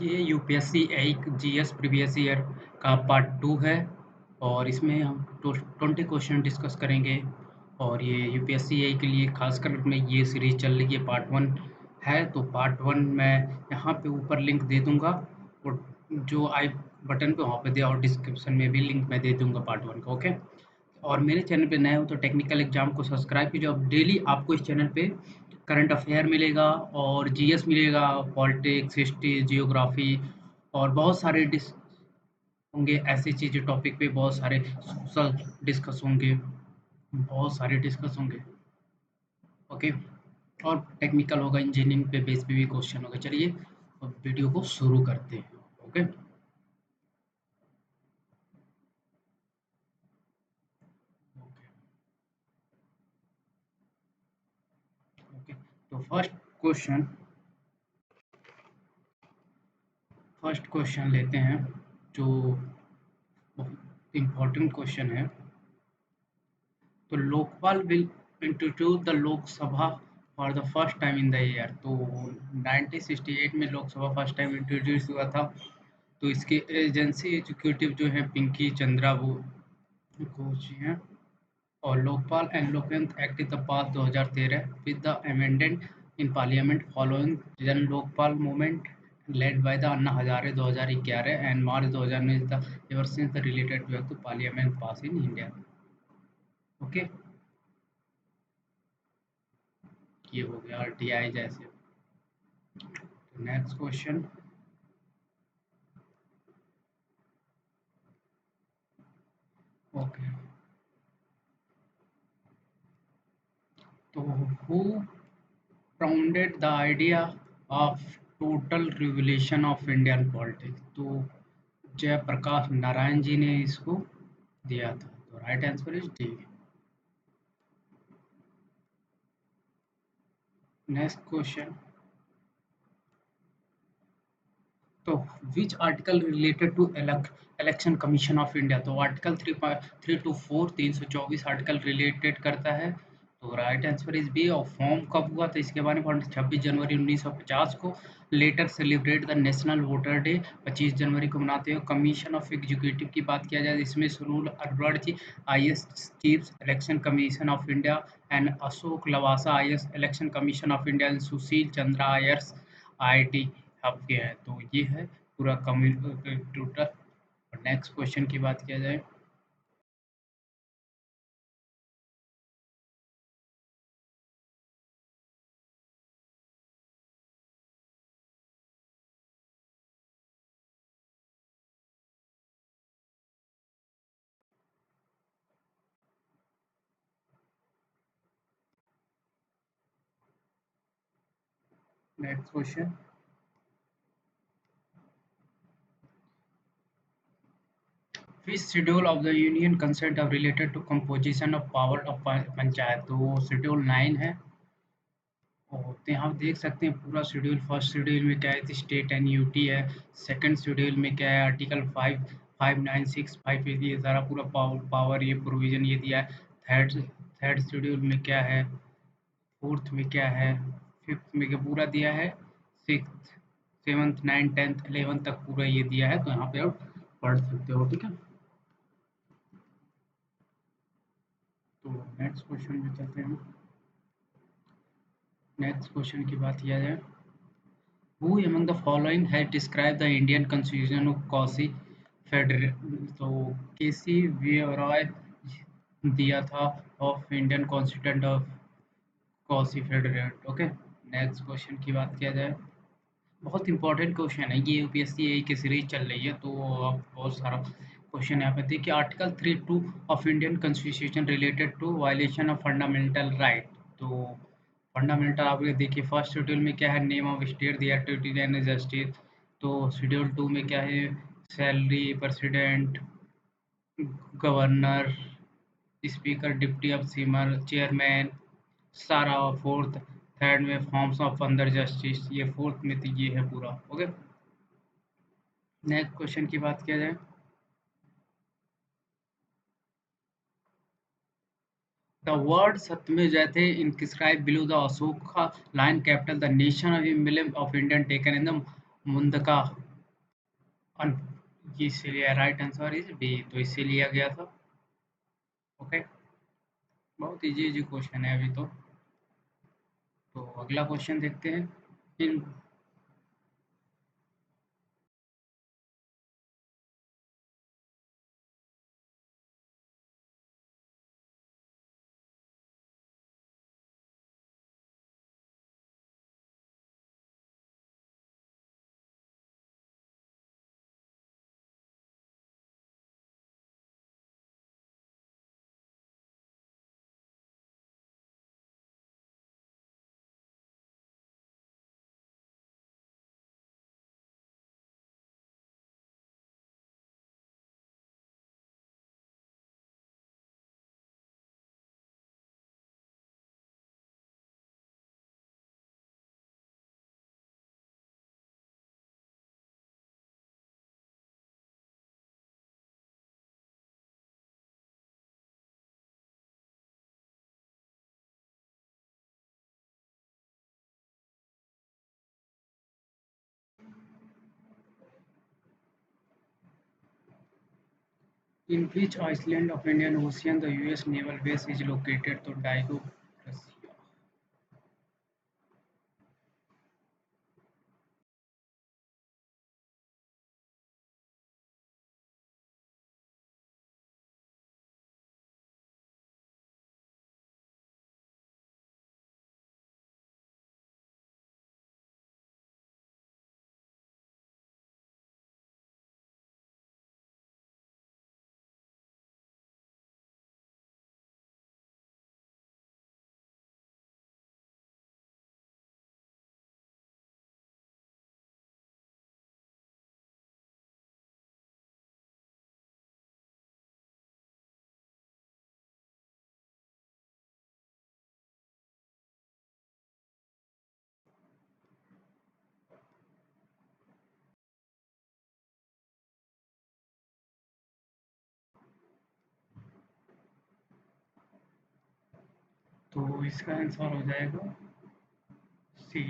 ये यूपीएससी एक GS previous year का पार्ट 2 है और इसमें हम 20 क्वेश्चन डिस्कस करेंगे। और ये यूपीएससी ए के लिए खासकर में ये सीरीज चल रही है, पार्ट 1 है। तो पार्ट 1 मैं यहाँ पे ऊपर लिंक दे दूंगा और जो आई बटन पे वहाँ पे दिया और डिस्क्रिप्शन में भी लिंक मैं दे दूंगा पार्ट 1 का। ओके, और मेरे चैनल पे नए हो तो टेक्निकल एग्जाम को सब्सक्राइब कीजिए। अब डेली आपको इस चैनल पे करंट अफेयर मिलेगा और जीएस मिलेगा, पॉलिटिक्स, हिस्ट्री, जियोग्राफी और बहुत सारे डिस होंगे। ऐसी चीज़ें टॉपिक पे बहुत सारे सोशल डिस्कस होंगे, बहुत सारे डिस्कस होंगे। ओके, और टेक्निकल होगा, इंजीनियरिंग पे बेस पे भी क्वेश्चन होगा। चलिए अब वीडियो को शुरू करते हैं। Okay okay okay. तो क्वेश्चन फर्स्ट क्वेश्चन लेते हैं, जो बहुत इम्पोर्टेंट क्वेश्चन है। तो Lokpal will introduce the Lok Sabha for the first time in the year। तो 1968 में लोकसभा फर्स्ट टाइम इंट्रोड्यूस हुआ था। तो इसके एजेंसी एग्जीक्यूटिव जो है पिंकी चंद्रा वो घोष हैं। और लोकपाल एंड लोकतंत्र act the pass 2013 with the amendment in parliament following Jan Lokpal movement led by the Anna Hazare 2011 and March 2019 the ever since the related to act to parliament pass in India। Okay, ये हो गया RTI जैसे। Next question. ओके, तो who founded the idea of total revolution of Indian politics. तो जयप्रकाश नारायण जी ने इसको दिया था। तो right answer is D. Next question. तो which article related to election commission of India. तो आर्टिकल 3 to 4 324 आर्टिकल रिलेटेड करता है। तो राइट आंसर इज बी। और फॉर्म कब हुआ तो इसके बारे में 26 जनवरी 1950 को। Later celebrate the national voter day 25 जनवरी को मनाते हैं। कमीशन ऑफ एग्जीक्यूटिव की बात किया जाए इसमें Sunil Arora ji IAS chief election commission of India and Ashok Lavasa IAS election commission of India and Sushil Chandra IAS IT आपके हैं। तो ये है पूरा टोटल। नेक्स्ट क्वेश्चन की बात किया जाए। Next question. Which schedule of the union consent of related to composition of power of panchayat. तो शेड्यूल 9 है। और तो यहाँ देख सकते हैं पूरा शेड्यूल। फर्स्ट शेड्यूल में क्या है, स्टेट एंड यूटी है। सेकंड शेड्यूल में क्या है, आर्टिकल 5 596 5 ये सारा पूरा पावर ये प्रोविजन ये दिया है। थर्ड थर्ड शेड्यूल में क्या है, फोर्थ में क्या है, फिफ्थ में क्या पूरा दिया है। Six seventh ninth tenth 11th तक पूरा ये दिया है। तो यहाँ पे आप पढ़ सकते हो। ठीक है, तो नेक्स्ट क्वेश्चन में चलते हैं। नेक्स्ट क्वेश्चन की बात किया जाए। Who among the following has described the Indian constitution of Cauchy Federal। तो केसी रॉय दिया था of Indian constituent of quasi federate. Okay, next question की बात किया जाए। बहुत इंपॉर्टेंट क्वेश्चन है ये, यूपीएससी की सीरीज चल रही है तो अब बहुत सारा क्वेश्चन यहाँ पे देखिए। Article 3(2) of Indian constitution related to violation of fundamental right. तो फंडामेंटल आपने देखिए फर्स्ट शेड्यूल में क्या है, नेम ऑफ स्टेट दिया, ड्यूटी एंड जस्टिस। तो शेड्यूल 2 में क्या है, salary, president, governor, speaker, deputy of सीमर, चेयरमैन सारा। फोर्थ थर्ड में फॉर्म्स ऑफ अंडर जस्टिस, ये फोर्थ में तो ये है पूरा। ओके, नेक्स्ट क्वेश्चन की बात किया जाए। द वर्ड सत्यमेव जयते inscribed below the Ashoka lion capital the nation of emblem of Indian taken in the Mundaka अन इसीलिए राइट आंसर इज बी, तो इसे लिया गया था। ओके, बहुत इजी इजी क्वेश्चन है अभी तो अगला क्वेश्चन देखते हैं। इन In which island of Indian Ocean the US naval base is located? तो डाइगो रसिया। तो इसका आंसर हो जाएगा C.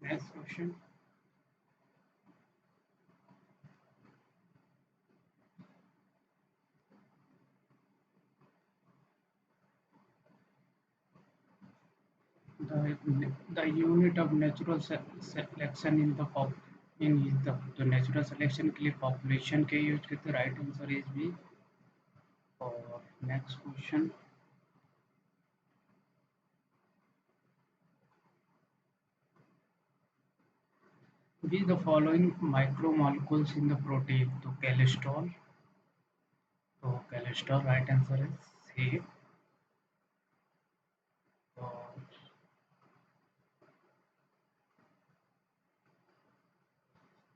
Next question. The unit of natural selection in the pop in is the तो नेचुरल सिलेक्शन के लिए पॉपुलेशन के यूज करते, राइट आंसर इज बी। और next question. Be the following micromolecules in the protein, तो cholesterol, तो cholesterol right answer है C. और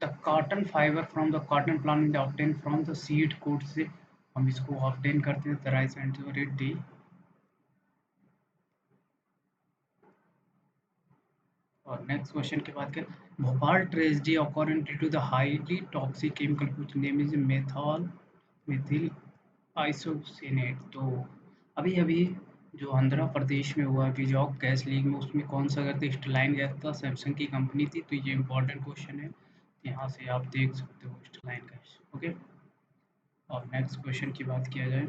the cotton fibre from the cotton plant obtain from the seed coat से हम इसको obtain करते हैं, the right answer is D. और नेक्स्ट क्वेश्चन की बात करें, Bhopal tragedy according due to the highly toxic chemical which name is methyl methyl isocyanate. तो अभी अभी जो आंध्र प्रदेश में हुआ विजॉग गैस लीक में, उसमें कौन सा गया था? स्टलाइन गैस था, सैमसंग की कंपनी थी। तो ये इंपॉर्टेंट क्वेश्चन है, यहाँ से आप देख सकते हो स्टलाइन गैस। ओके, और नेक्स्ट क्वेश्चन की बात किया जाए,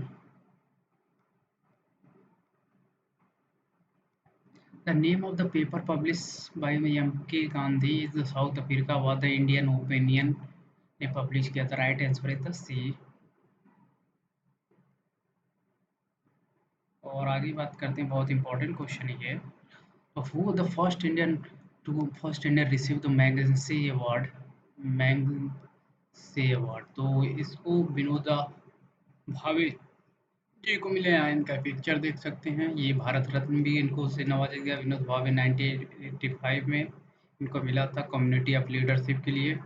the name of the paper publish by M K Gandhi is the South Africa व द इंडियन ओपिनियन ने पब्लिश किया था, right answer is the C. और आगे बात करते हैं, बहुत इंपॉर्टेंट क्वेश्चन है ये, who the first Indian receive the Magsaysay award, Magsaysay award. तो इसको विनोदा भावे जी को मिले हैं, इनका पिक्चर देख सकते हैं। ये भारत रत्न भी इनको से नवाजा गया, विनोद भावे 1985 में इनको मिला था कम्युनिटी ऑफ लीडरशिप के लिए।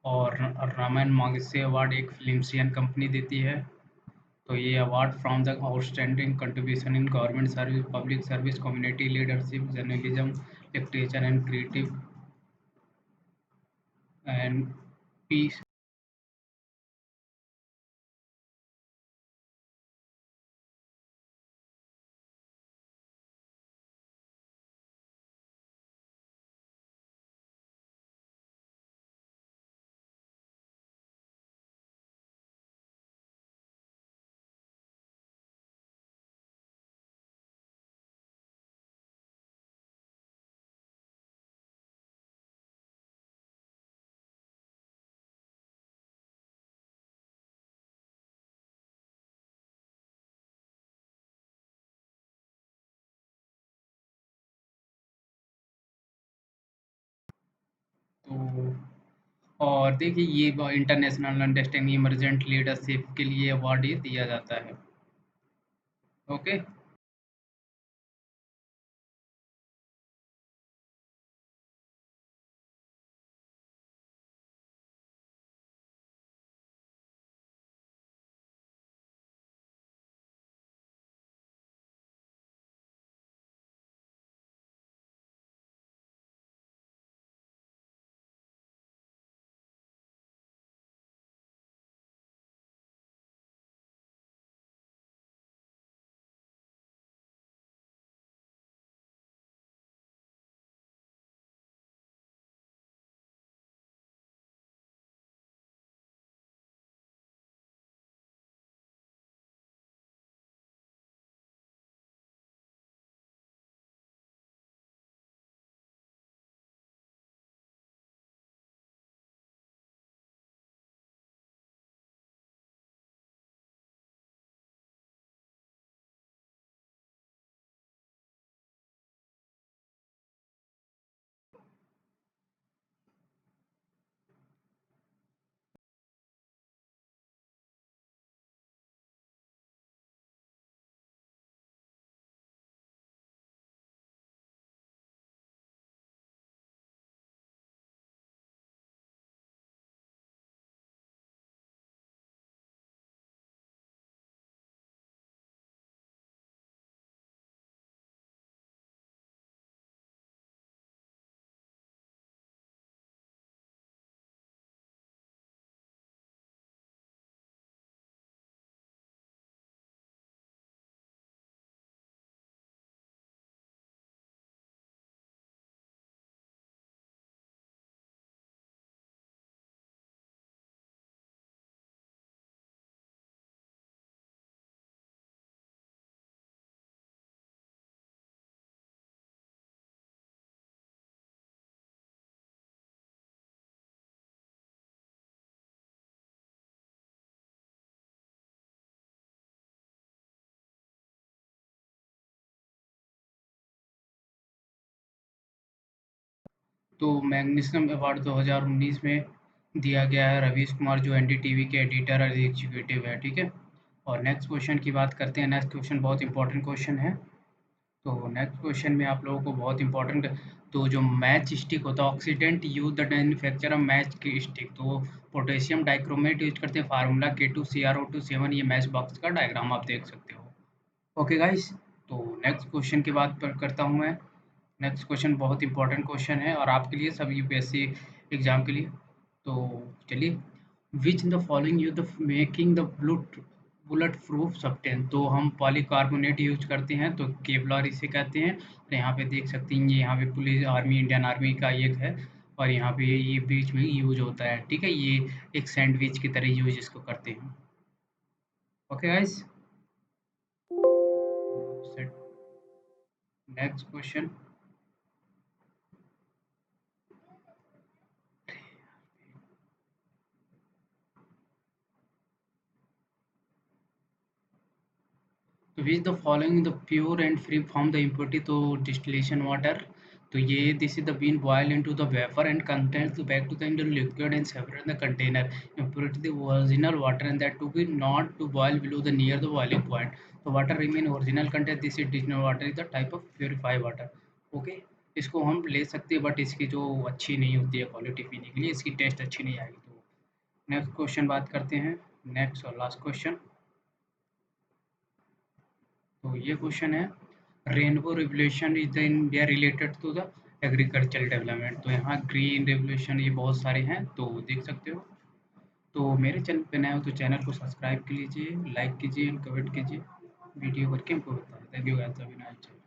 और रामायण मागसे अवार्ड एक फिल्मसियन कंपनी देती है। तो ये award from the outstanding contribution in government service, public service, community leadership, journalism, literature and creative and peace तो और देखिए ये इंटरनेशनल अंडरस्टैंडिंग इमरजेंट लीडरशिप के लिए अवार्ड ये दिया जाता है। ओके। तो मैग्नीशियम अवार्ड 2019 में दिया गया है रवीश कुमार जो एनडीटीवी के एडिटर और एग्जीक्यूटिव है, ठीक है। और नेक्स्ट क्वेश्चन की बात करते हैं। नेक्स्ट क्वेश्चन बहुत इंपॉर्टेंट क्वेश्चन है। तो नेक्स्ट क्वेश्चन में आप लोगों को बहुत इंपॉर्टेंट, तो जो मैच स्टिक होता है oxidant use the manufacture of match की स्टिक, तो पोटेशियम डाइक्रोमेट यूज करते हैं, फार्मूला K2CrO2 7, ये मैच बॉक्स का डायग्राम आप देख सकते हो। Okay guys. तो नेक्स्ट क्वेश्चन की बात पर करता हूँ मैं। नेक्स्ट क्वेश्चन बहुत इंपॉर्टेंट क्वेश्चन है और आपके लिए सब यूपीएससी एग्जाम के लिए। तो चलिए, which in the following you the making the bullet proof substance, तो हम पॉलीकार्बोनेट यूज करते हैं तो केवलर इसे कहते हैं। और यहाँ पे देख सकते हैं ये यहाँ पे पुलिस आर्मी इंडियन आर्मी का एक है और यहाँ पे ये बीच में यूज होता है, ठीक है। ये एक सैंडविच की तरह यूज इसको करते हैं। Okay guys. Next question. तो which the following the pure and free from the impurity, तो डिस्टिलेशन वाटर, तो ये this is the been boil into the vapour and contents back to the in the liquid and separate in the container, impurity the original water and that to be not to boil below the near the boiling point, so water remain original content, this is distilled water is the type of purified water। Okay. इसको हम ले सकते हैं but इसकी जो अच्छी नहीं होती है क्वालिटी पीने के लिए, इसकी टेस्ट अच्छी नहीं आएगी। तो नेक्स्ट क्वेश्चन बात करते हैं। नेक्स्ट और लास्ट क्वेश्चन। तो ये क्वेश्चन है, rainbow revolution is the India related to the agriculture development, तो यहाँ ग्रीन रेवोल्यूशन ये बहुत सारे हैं तो देख सकते हो। तो मेरे चैनल पे नए हो तो चैनल को सब्सक्राइब कर लीजिए, लाइक कीजिए, कमेंट कीजिए, वीडियो करके हमको बताएं। Thank you guys, Avinash.